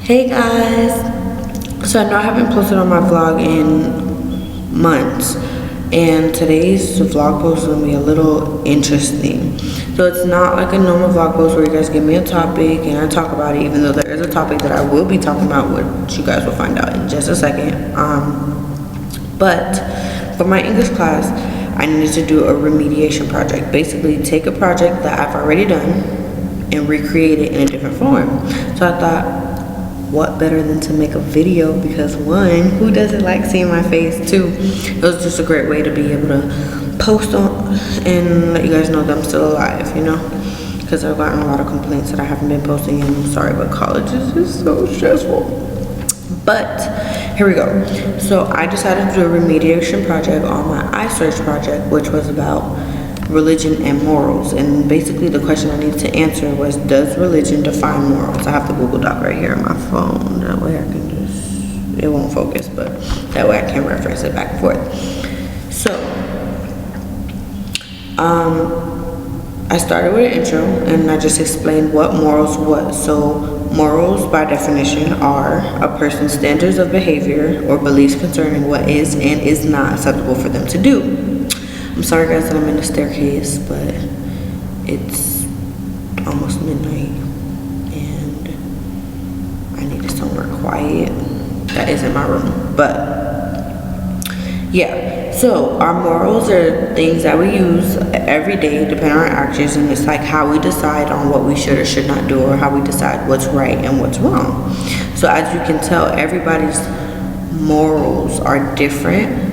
Hey guys, so I know I haven't posted on my vlog in months, and today's vlog post is going to be a little interesting. So it's not like a normal vlog post where you guys give me a topic and I talk about it, even though there is a topic that I will be talking about, which you guys will find out in just a second. But for my English class, I needed to do a remediation project. Basically take a project that I've already done and recreate it in a different form. So I thought, what better than to make a video, because one, who doesn't like seeing my face? Two, it was just a great way to be able to post on and let you guys know that I'm still alive, you know, because I've gotten a lot of complaints that I haven't been posting, and I'm sorry, but college is just so stressful. But here we go. So I decided to do a remediation project on my iSearch project, which was about religion and morals. And basically the question I needed to answer was, does religion define morals? I have the Google Doc right here on my phone, that way I can just, it won't focus, but that way I can reference it back and forth. So I started with an intro and I just explained what morals was. So morals by definition are a person's standards of behavior or beliefs concerning what is and is not acceptable for them to do. I'm sorry guys that I'm in the staircase, but it's almost midnight and I needed somewhere quiet that isn't my room. But yeah, so our morals are things that we use every day depending on our actions, and it's like how we decide on what we should or should not do, or how we decide what's right and what's wrong. So as you can tell, everybody's morals are different.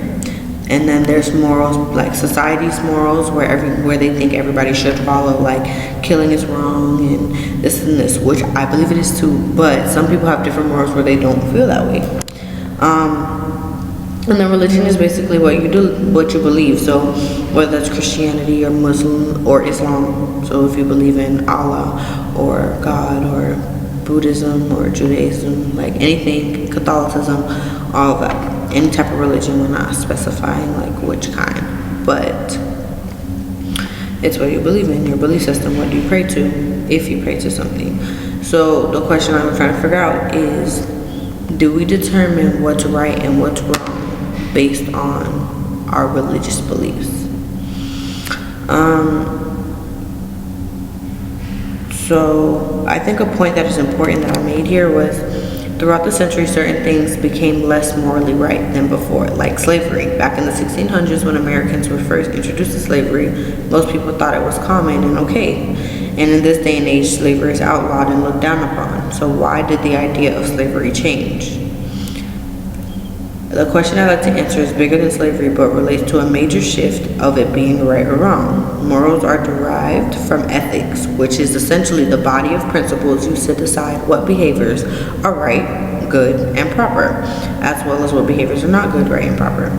And then there's morals, like society's morals, where they think everybody should follow, like killing is wrong and this, which I believe it is too. But some people have different morals where they don't feel that way. And then religion is basically what you do, what you believe. So whether that's Christianity or Muslim or Islam. So if you believe in Allah or God or Buddhism or Judaism, like anything, Catholicism, all of that. Any type of religion, we're not specifying like which kind, but it's what you believe in, your belief system. What do you pray to, if you pray to something? So the question I'm trying to figure out is, do we determine what's right and what's wrong based on our religious beliefs? So I think a point that is important that I made here was, throughout the century, certain things became less morally right than before, like slavery. Back in the 1600s, when Americans were first introduced to slavery, most people thought it was common and okay. And in this day and age, slavery is outlawed and looked down upon. So why did the idea of slavery change? The question I'd like to answer is bigger than slavery, but relates to a major shift of it being right or wrong. Morals are derived from ethics, which is essentially the body of principles used to decide what behaviors are right, good, and proper, as well as what behaviors are not good, right, and proper.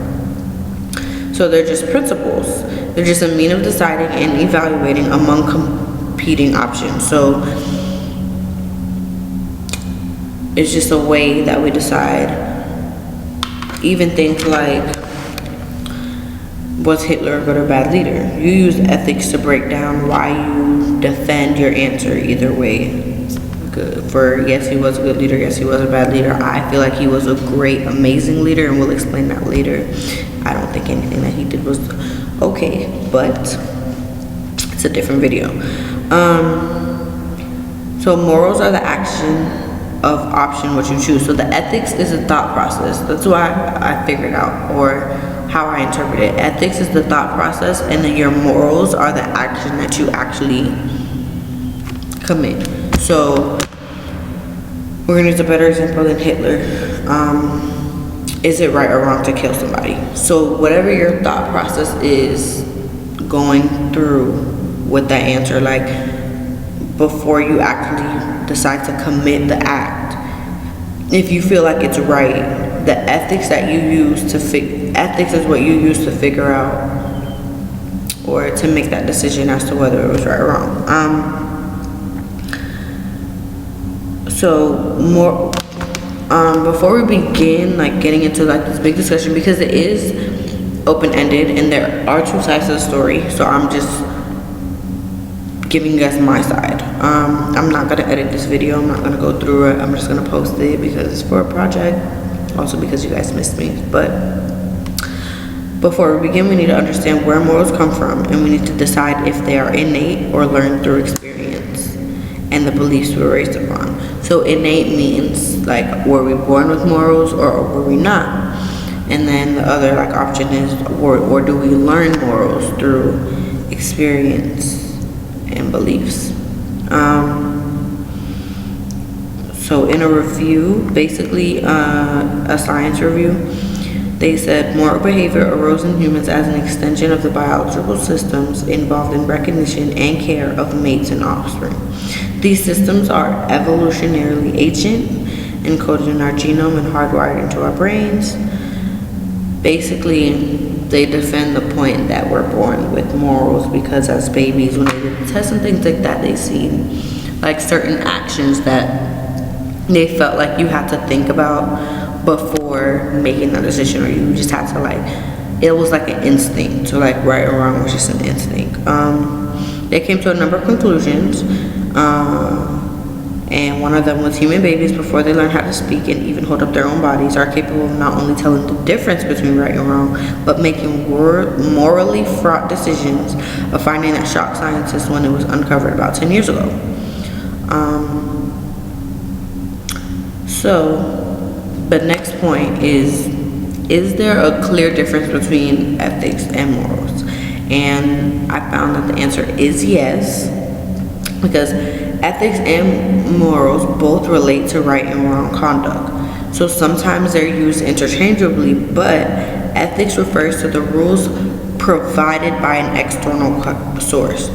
So they're just principles. They're just a means of deciding and evaluating among competing options. So it's just a way that we decide. Even things like, was Hitler a good or bad leader? You use ethics to break down why you defend your answer either way. Good. For yes, he was a good leader, yes, he was a bad leader. I feel like he was a great, amazing leader, and we'll explain that later. I don't think anything that he did was okay, but it's a different video. So morals are the action of option what you choose. So the ethics is a thought process. That's why I figured out, or how I interpret it. Ethics is the thought process, and then your morals are the action that you actually commit. So we're gonna use a better example than Hitler. Is it right or wrong to kill somebody? So whatever your thought process is going through with that answer, like before you actually decide to commit the act, if you feel like it's right, the ethics that you use to ethics is what you use to figure out or to make that decision as to whether it was right or wrong. So more before we begin like getting into like this big discussion, because it is open-ended and there are two sides to the story, so I'm just giving us my side. I'm not gonna edit this video. I'm not gonna go through it. I'm just gonna post it because it's for a project. Also because you guys missed me. But before we begin, we need to understand where morals come from, and we need to decide if they are innate or learned through experience and the beliefs we were raised upon. So innate means like, were we born with morals or were we not? And then the other like option is, or do we learn morals through experience and beliefs? So in a review, basically a science review, they said moral behavior arose in humans as an extension of the biological systems involved in recognition and care of mates and offspring. These systems are evolutionarily ancient, encoded in our genome and hardwired into our brains. Basically, they defend the point that we're born with morals because as babies, when they do tests and things like that, they see like certain actions that they felt like you had to think about before making that decision, or you just had to like, it was like an instinct. So like right or wrong was just an instinct. They came to a number of conclusions, and one of them was human babies, before they learn how to speak and even hold up their own bodies, are capable of not only telling the difference between right and wrong, but making morally fraught decisions, a finding that shocked scientists when it was uncovered about 10 years ago. So the next point is there a clear difference between ethics and morals? And I found that the answer is yes, because ethics and morals both relate to right and wrong conduct. So sometimes they're used interchangeably, but ethics refers to the rules provided by an external source.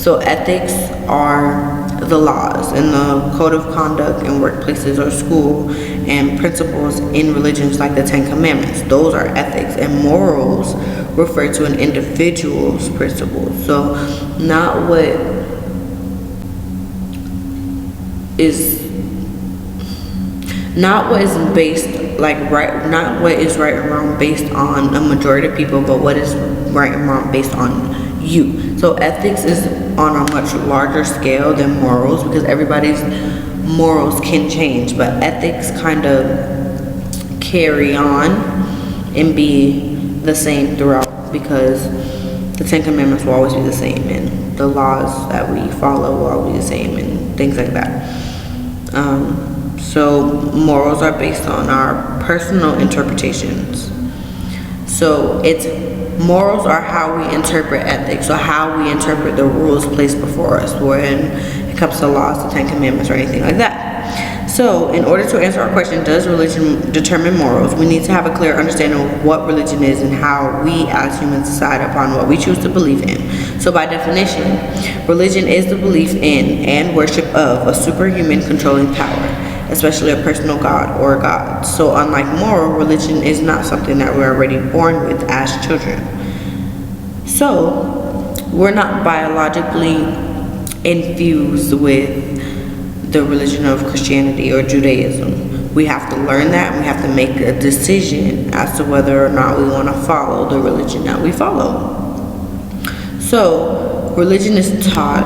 So ethics are the laws and the code of conduct in workplaces or school, and principles in religions like the 10 Commandments. Those are ethics, and morals refer to an individual's principles. So not what is based like right, not what is right and wrong based on a majority of people, but what is right and wrong based on you. So ethics is on a much larger scale than morals, because everybody's morals can change, but ethics kind of carry on and be the same throughout, because the 10 Commandments will always be the same, and the laws that we follow will always be the same, and things like that. So morals are based on our personal interpretations. So morals are how we interpret ethics, or how we interpret the rules placed before us when it comes to laws, the 10 Commandments, or anything like that. So in order to answer our question, does religion determine morals, we need to have a clear understanding of what religion is and how we as humans decide upon what we choose to believe in. So by definition, religion is the belief in and worship of a superhuman controlling power, especially a personal god or God. So unlike moral, religion is not something that we're already born with as children. So we're not biologically infused with the religion of Christianity or Judaism. We have to learn that, and we have to make a decision as to whether or not we want to follow the religion that we follow. So religion is taught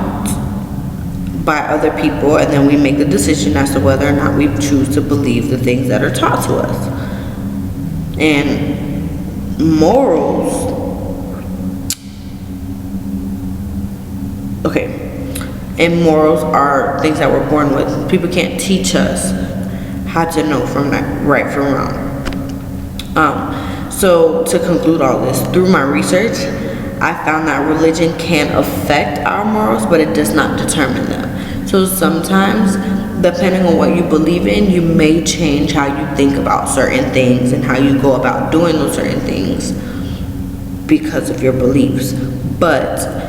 by other people, and then we make the decision as to whether or not we choose to believe the things that are taught to us. And morals, and morals are things that we're born with. People can't teach us how to know from right from wrong. So to conclude all this, through my research, I found that religion can affect our morals, but it does not determine them. So sometimes, depending on what you believe in, you may change how you think about certain things and how you go about doing those certain things because of your beliefs. But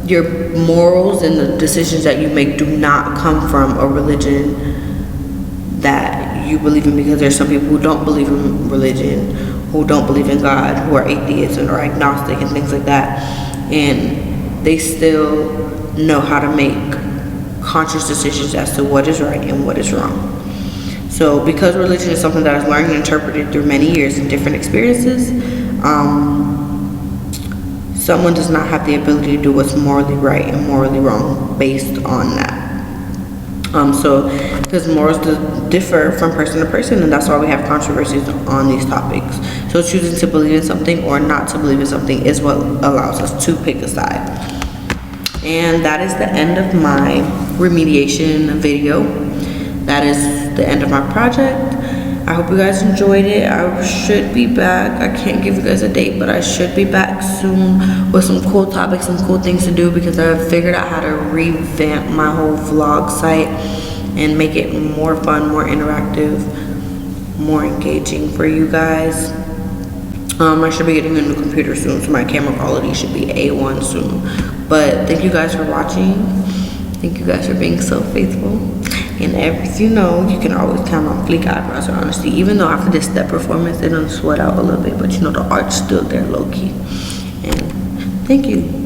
your morals and the decisions that you make do not come from a religion that you believe in, because there's some people who don't believe in religion, who don't believe in God, who are atheists or agnostic and things like that, and they still know how to make conscious decisions as to what is right and what is wrong. So because religion is something that is learned and interpreted through many years and different experiences, someone does not have the ability to do what's morally right and morally wrong based on that. So because morals differ from person to person, and that's why we have controversies on these topics. So choosing to believe in something or not to believe in something is what allows us to pick a side. And that is the end of my remediation video. That is the end of my project. I hope you guys enjoyed it. I should be back. I can't give you guys a date, but I should be back soon with some cool topics, some cool things to do, because I've figured out how to revamp my whole vlog site and make it more fun, more interactive, more engaging for you guys. I should be getting a new computer soon, so my camera quality should be A1 soon. But thank you guys for watching. Thank you guys for being so faithful. And as you know, you can always count on Fleek eyebrows or honesty. Even though after this step performance, they don't sweat out a little bit, but you know the art's still there low-key. And thank you.